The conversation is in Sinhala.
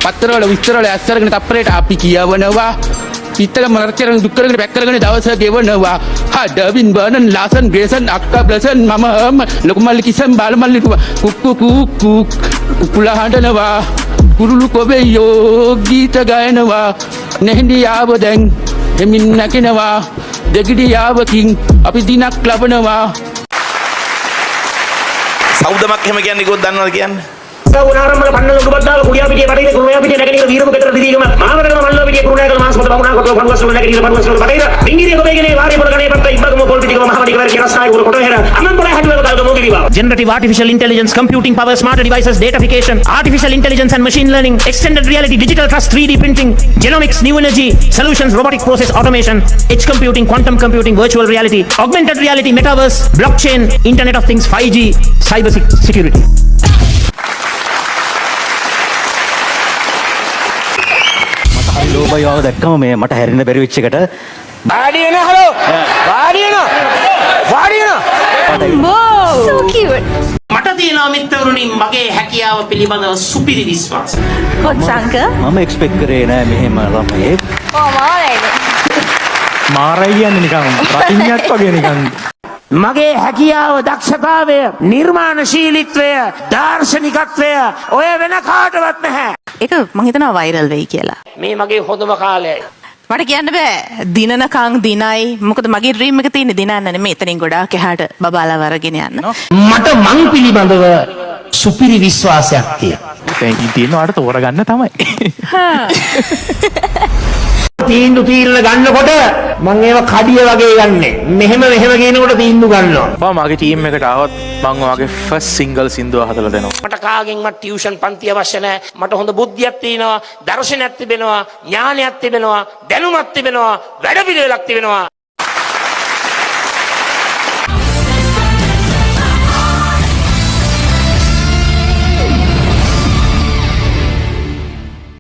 පත්තරවල විස්තරවල ඇස්සරගෙන තප්පරයට අපි කියවනවා. පිටල මරචරන් දුක් කරගෙන පැක් කරගෙන දවස ගෙවනවා. හඩවින් බර්නන් ලාසන් ග්‍රේසන් අක්කා බ්ලසන් මම ලොකු මල්ලි කිසන් බාල මල්ලි කුක්කු කුක්කු කුකුලා හඬනවා. කුරුළු කොබෙයෝ ගීත ගයනවා. නැහිඳියාව දැන් එමින් නැකිනවා. දෙගිඩියාවකින් අපි දිනක් ලබනවා. සෞදමක් එහෙම කියන්නේ කිව්වොත් දන්නවද කියන්නේ? උනාරම්මල පන්නල උඩබද්දාල කුඩියා පිටියේ බඩේ කුරුණයා පිටියේ නැගිටින වීරම ගෙදර දිදීගම මාවරගම මල්ලෝ පිටියේ කුරුණයාකල මාස්පත බමුණා කොට පන්වස්වල නැගිටින පන්වස්වල බඩේ ඩිංගිරිය කොබේගනේ වාරිය පොල ගණේ පත්ත ඉබ්බගම පොල් පිටිකම මහවඩි කවර කිරස්නායි කුර කොට හෙර අමන් පොල හැදුවක දාගම මොගිරිවා generative artificial intelligence computing power smarter devices datafication artificial intelligence and machine learning extended reality digital trust 3D printing genomics new energy solutions robotic process automation edge computing quantum computing virtual reality augmented reality metaverse blockchain internet of things 5G cyber security ලෝබයව දැක්කම මේ මට හැරෙන්න බැරි වෙච්ච එකට වාඩි වෙන හලෝ වාඩි වෙන so cute මට තියෙනවා මිත්‍රවරුනි මගේ හැකියාව පිළිබඳව සුපිරි විශ්වාසයක්. what's uncle මම එක්ස්පෙක්ට් කරේ නෑ මෙහෙම ළමයෙක් oh මාරයිද මාරයි කියන්නේ නිකන් රටින්යක් වගේ නිකන් මගේ හැකියාව දක්ෂතාවය නිර්මාණශීලීත්වය දාර්ශනිකත්වය ඔය වෙන කාටවත් නැහැ ඒක මම හිතනවා වෛරල් වෙයි කියලා. මේ මගේ හොඳම කාලයයි මට කියන්න බෑ දිනනකන් දිනයි මොකද මගේ ඩ්‍රීම් එක තියෙන්නේ දිනන්න නෙමෙයි එතනින් ගොඩාක් එහාට බබාලා වරගෙන යන්න. මට මං පිළිබඳව සුපිරි විශ්වාසයක් තියෙනවා තැන්කින් තියෙනවාට තෝරගන්න තමයි. තීන්දුව తీරන ගන්නකොට මං ඒව කඩිය වගේ ගන්නෙ. මෙහෙම කියනකොට තීන්දුව ගන්නවා. බා මගේ ටීම් එකට ආවොත් මම ඔයාගේ ෆස්ට් සිංගල් සින්දුව හදලා දෙනවා. මට කාගෙන්වත් ටියුෂන් පන්ති අවශ්‍ය නැහැ. මට හොඳ බුද්ධියක් තියෙනවා, දර්ශනයක් තිබෙනවා, ඥානයක් තිබෙනවා, දැනුමක් තිබෙනවා, වැඩ පිළිවෙලක් තිබෙනවා.